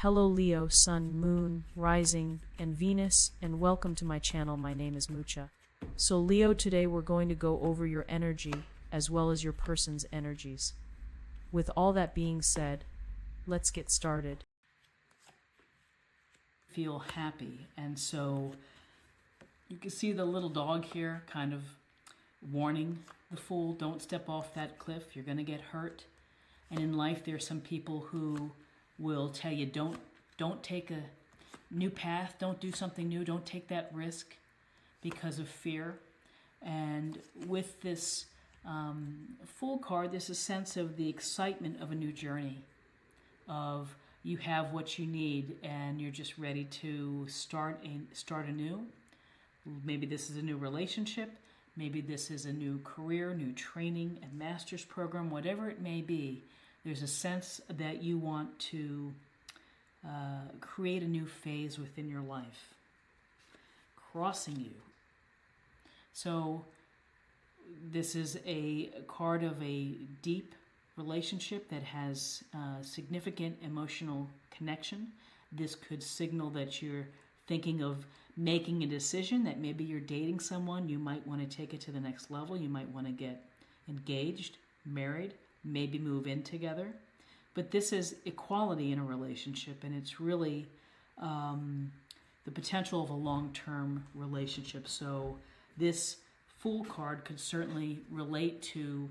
Hello Leo, Sun, Moon, Rising, and Venus, and welcome to my channel. My name is Mucha. So Leo, today we're going to go over your energy as well as your person's energies. With all that being said, let's get started. Feel happy, and so you can see the little dog here kind of warning the fool, don't step off that cliff, you're going to get hurt. And in life there's some people who will tell you don't take a new path, don't do something new, don't take that risk because of fear. And with this Fool card, there's a sense of the excitement of a new journey, of you have what you need and you're just ready to start anew. Maybe this is a new relationship, maybe this is a new career, new training and master's program, whatever it may be. There's a sense that you want to create a new phase within your life, crossing you. So this is a card of a deep relationship that has significant emotional connection. This could signal that you're thinking of making a decision, that maybe you're dating someone, you might want to take it to the next level, you might want to get engaged, married, maybe move in together. But this is equality in a relationship, and it's really the potential of a long-term relationship. So this Fool card could certainly relate to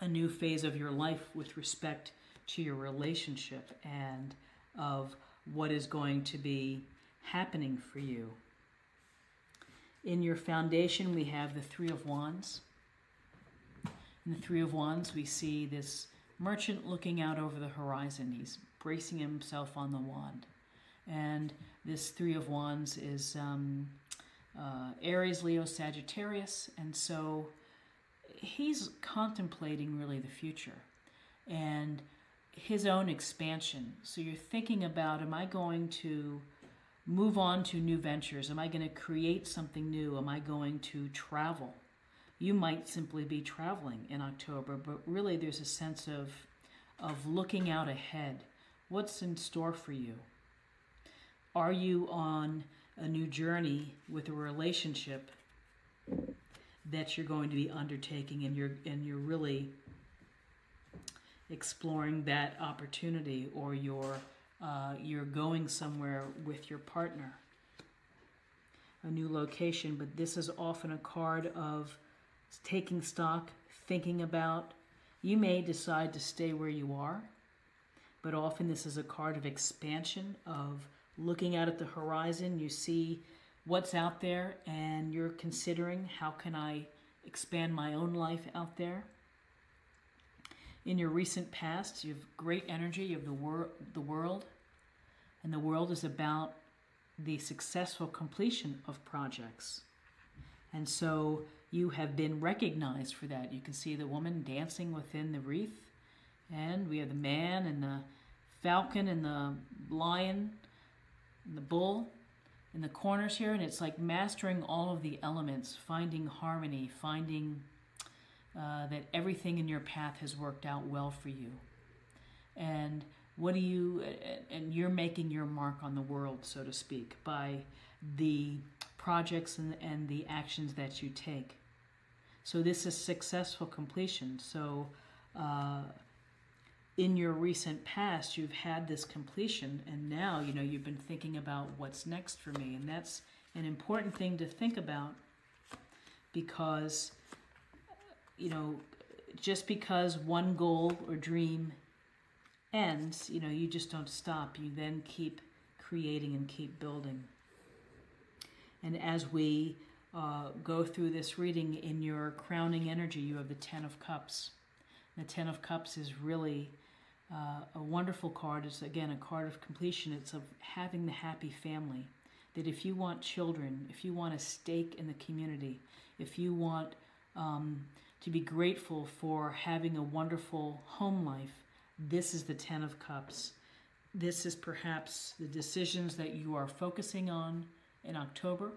a new phase of your life with respect to your relationship and of what is going to be happening for you. In your foundation, we have the Three of Wands. In the Three of Wands, we see this merchant looking out over the horizon. He's bracing himself on the wand. And this Three of Wands is Aries, Leo, Sagittarius. And so he's contemplating really the future and his own expansion. So you're thinking about, am I going to move on to new ventures? Am I going to create something new? Am I going to travel? You might simply be traveling in October, but really there's a sense of looking out ahead. What's in store for you? Are you on a new journey with a relationship that you're going to be undertaking, and you're really exploring that opportunity, or you're going somewhere with your partner, a new location. But this is often a card of taking stock, thinking about. You may decide to stay where you are, but often this is a card of expansion, of looking out at the horizon. You see what's out there and you're considering, how can I expand my own life out there? In your recent past, you have great energy. You have the world, and the world is about the successful completion of projects. And so you have been recognized for that. You can see the woman dancing within the wreath, and we have the man and the falcon and the lion and the bull in the corners here, and it's like mastering all of the elements, finding harmony, finding that everything in your path has worked out well for you. And you're making your mark on the world, so to speak, by the projects and the actions that you take. So this is successful completion. So in your recent past, you've had this completion, and now you've been thinking about what's next for me. And that's an important thing to think about, because just because one goal or dream ends, you just don't stop. You then keep creating and keep building. And as we go through this reading, in your crowning energy, you have the Ten of Cups. The Ten of Cups is really a wonderful card. It's, again, a card of completion. It's of having the happy family. That if you want children, if you want a stake in the community, if you want to be grateful for having a wonderful home life, this is the Ten of Cups. This is perhaps the decisions that you are focusing on in October.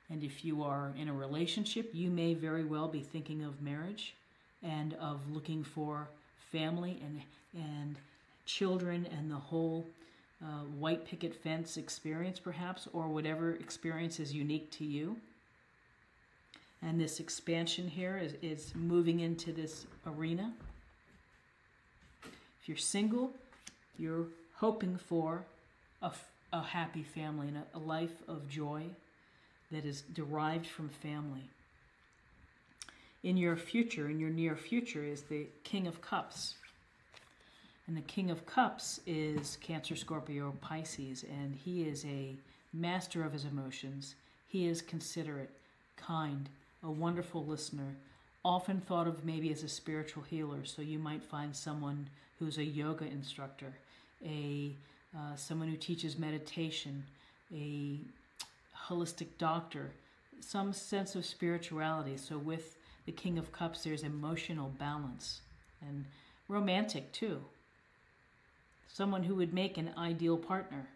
And if you are in a relationship, you may very well be thinking of marriage and of looking for family and children and the whole white picket fence experience, perhaps, or whatever experience is unique to you. And this expansion here is moving into this arena. If you're single, you're hoping for a happy family and a life of joy that is derived from family. In your future, in your near future, is the King of Cups. And the King of Cups is Cancer, Scorpio, Pisces, and he is a master of his emotions. He is considerate, kind, a wonderful listener, often thought of maybe as a spiritual healer. So you might find someone who's a yoga instructor, someone who teaches meditation, a holistic doctor, some sense of spirituality. So with the King of Cups, there's emotional balance and romantic too. Someone who would make an ideal partner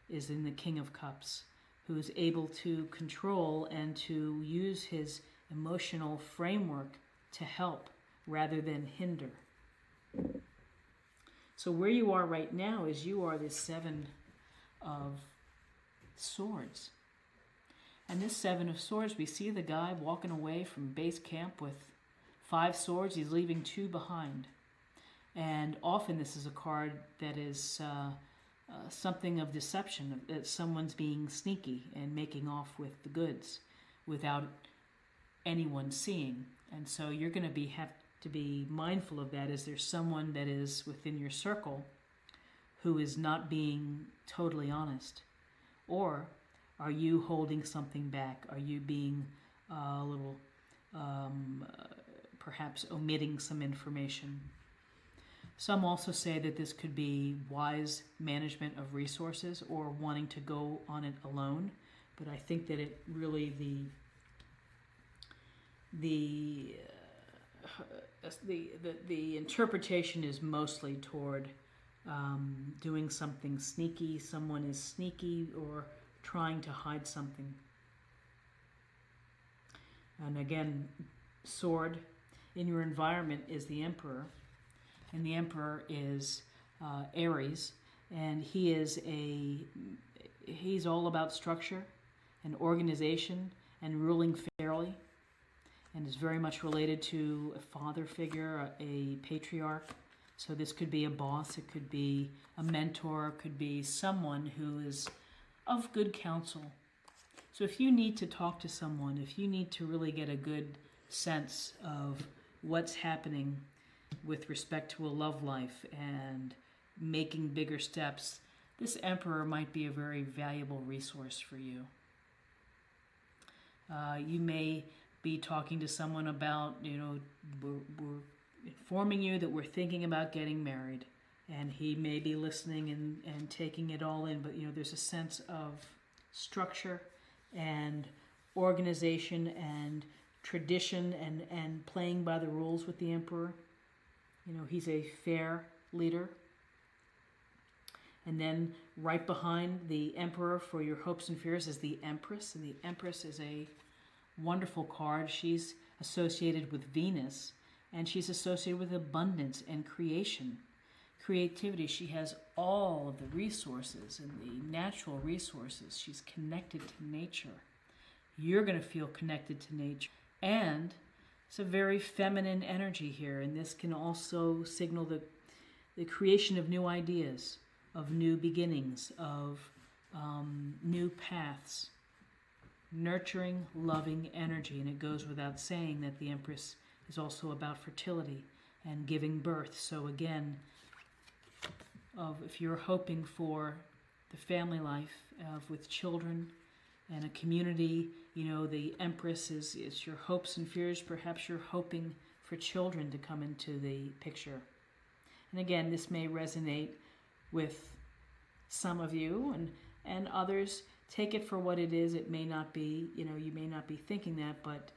is in the King of Cups, who is able to control and to use his emotional framework to help rather than hinder. So where you are right now is you are this Seven of Swords. And this Seven of Swords, we see the guy walking away from base camp with 5 swords. He's leaving 2 behind. And often this is a card that is something of deception, that someone's being sneaky and making off with the goods without anyone seeing. And so you're going to have to be mindful of that. Is there someone that is within your circle who is not being totally honest? Or are you holding something back? Are you being a little, perhaps omitting some information? Some also say that this could be wise management of resources or wanting to go on it alone. But I think that it really, the interpretation is mostly toward doing something sneaky. Someone is sneaky or trying to hide something. And again, sword in your environment is the Emperor, and the Emperor is Aries, and he's all about structure and organization and ruling fairly, and is very much related to a father figure, a patriarch. So this could be a boss, it could be a mentor, it could be someone who is of good counsel. So if you need to talk to someone, if you need to really get a good sense of what's happening with respect to a love life and making bigger steps, this Emperor might be a very valuable resource for you. You may be talking to someone about, we're informing you that we're thinking about getting married, and he may be listening and taking it all in, but there's a sense of structure and organization and tradition and playing by the rules with the Emperor. He's a fair leader. And then right behind the Emperor for your hopes and fears is the Empress. And the Empress is a wonderful card. She's associated with Venus, and she's associated with abundance and creation, creativity. She has all of the resources and the natural resources. She's connected to nature. You're going to feel connected to nature. And it's a very feminine energy here, and this can also signal the creation of new ideas, of new beginnings, of new paths, nurturing, loving energy. And it goes without saying that the Empress is also about fertility and giving birth. So again, if you're hoping for the family life with children and a community, the Empress is your hopes and fears. Perhaps you're hoping for children to come into the picture. And again, this may resonate with some of you, and others take it for what it is. It may not be, you may not be thinking that, but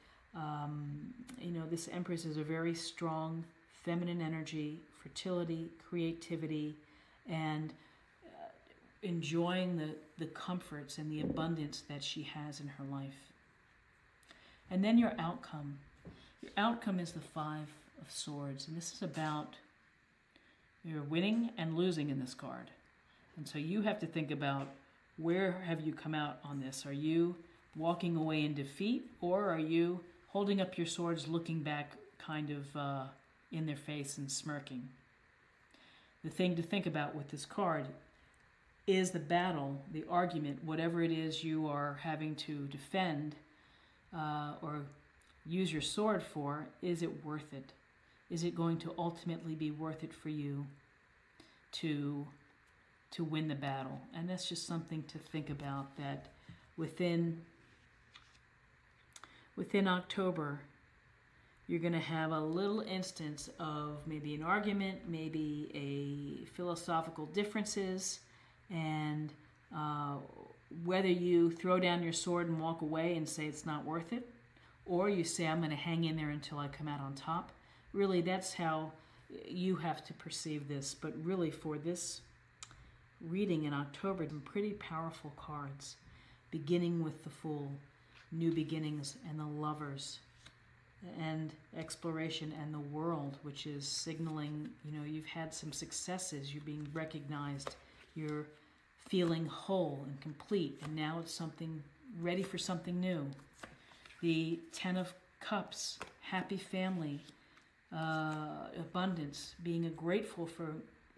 this Empress is a very strong feminine energy, fertility, creativity, and enjoying the comforts and the abundance that she has in her life. And then your outcome. Your outcome is the 5 of Swords, and this is about You're winning and losing in this card. And so you have to think about, where have you come out on this? Are you walking away in defeat, or are you holding up your swords, looking back kind of in their face and smirking? The thing to think about with this card is the battle, the argument, whatever it is you are having to defend or use your sword for, is it worth it? Is it going to ultimately be worth it for you to win the battle? And that's just something to think about, that within October, you're going to have a little instance of maybe an argument, maybe a philosophical differences, and whether you throw down your sword and walk away and say it's not worth it, or you say, I'm going to hang in there until I come out on top. Really, that's how you have to perceive this. But really, for this reading in October, some pretty powerful cards, beginning with the Fool, new beginnings, and the Lovers, and exploration, and the World, which is signaling, you've had some successes, you're being recognized, you're feeling whole and complete, and now it's something ready for something new. The Ten of Cups, happy family, abundance, being grateful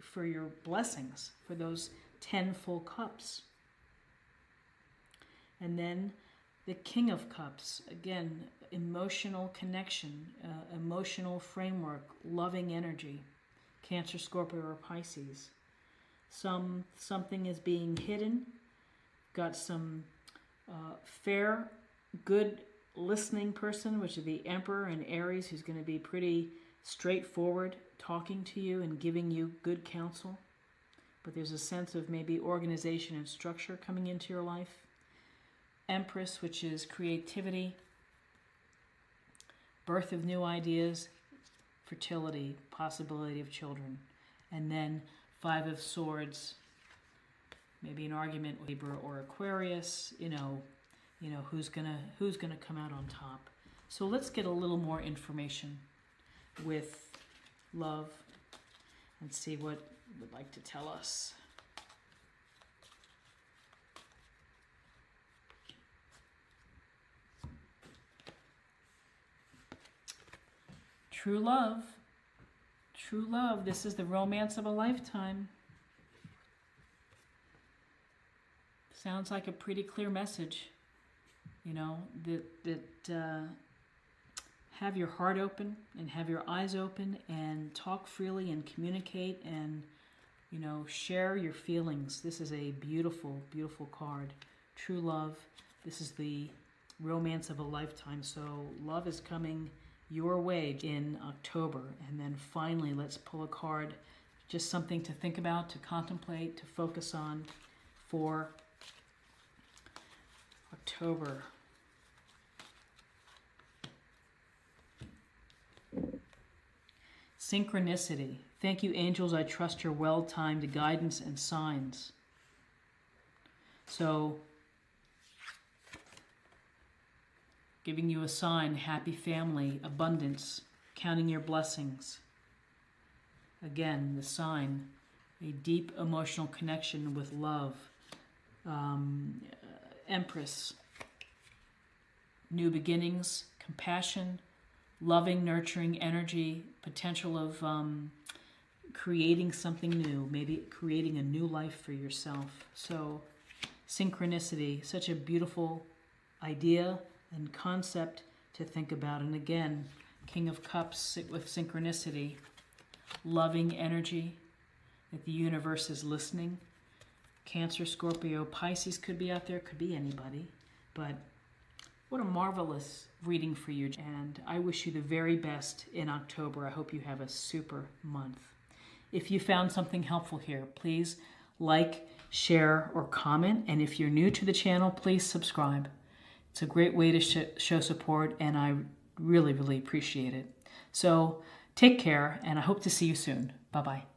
for your blessings, for those 10 full cups. And then the King of Cups, again, emotional connection, emotional framework, loving energy, Cancer, Scorpio, or Pisces. Something is being hidden. Got some fair, good listening person, which is the Emperor and Aries, who's going to be pretty straightforward, talking to you and giving you good counsel. But there's a sense of maybe organization and structure coming into your life. Empress, which is creativity, birth of new ideas, fertility, possibility of children. And then Five of Swords, maybe an argument with Libra or Aquarius, who's gonna come out on top. So let's get a little more information with love and see what it would like to tell us. True love. True love. This is the romance of a lifetime. Sounds like a pretty clear message. That have your heart open and have your eyes open and talk freely and communicate and, share your feelings. This is a beautiful, beautiful card. True love. This is the romance of a lifetime. So love is coming your way in October. And then finally, let's pull a card, just something to think about, to contemplate, to focus on for October. Synchronicity. Thank you, angels. I trust your well-timed guidance and signs. So, giving you a sign, happy family, abundance, counting your blessings. Again, the sign, a deep emotional connection with love. Empress, new beginnings, compassion, loving, nurturing energy, potential of creating something new, maybe creating a new life for yourself. So synchronicity, such a beautiful idea and concept to think about. And again, King of Cups with synchronicity, loving energy, that the universe is listening. Cancer, Scorpio, Pisces could be out there, could be anybody. But what a marvelous reading for you. And I wish you the very best in October. I hope you have a super month. If you found something helpful here, please like, share, or comment. And if you're new to the channel, please subscribe. It's a great way to show support, and I really, really appreciate it. So take care, and I hope to see you soon. Bye-bye.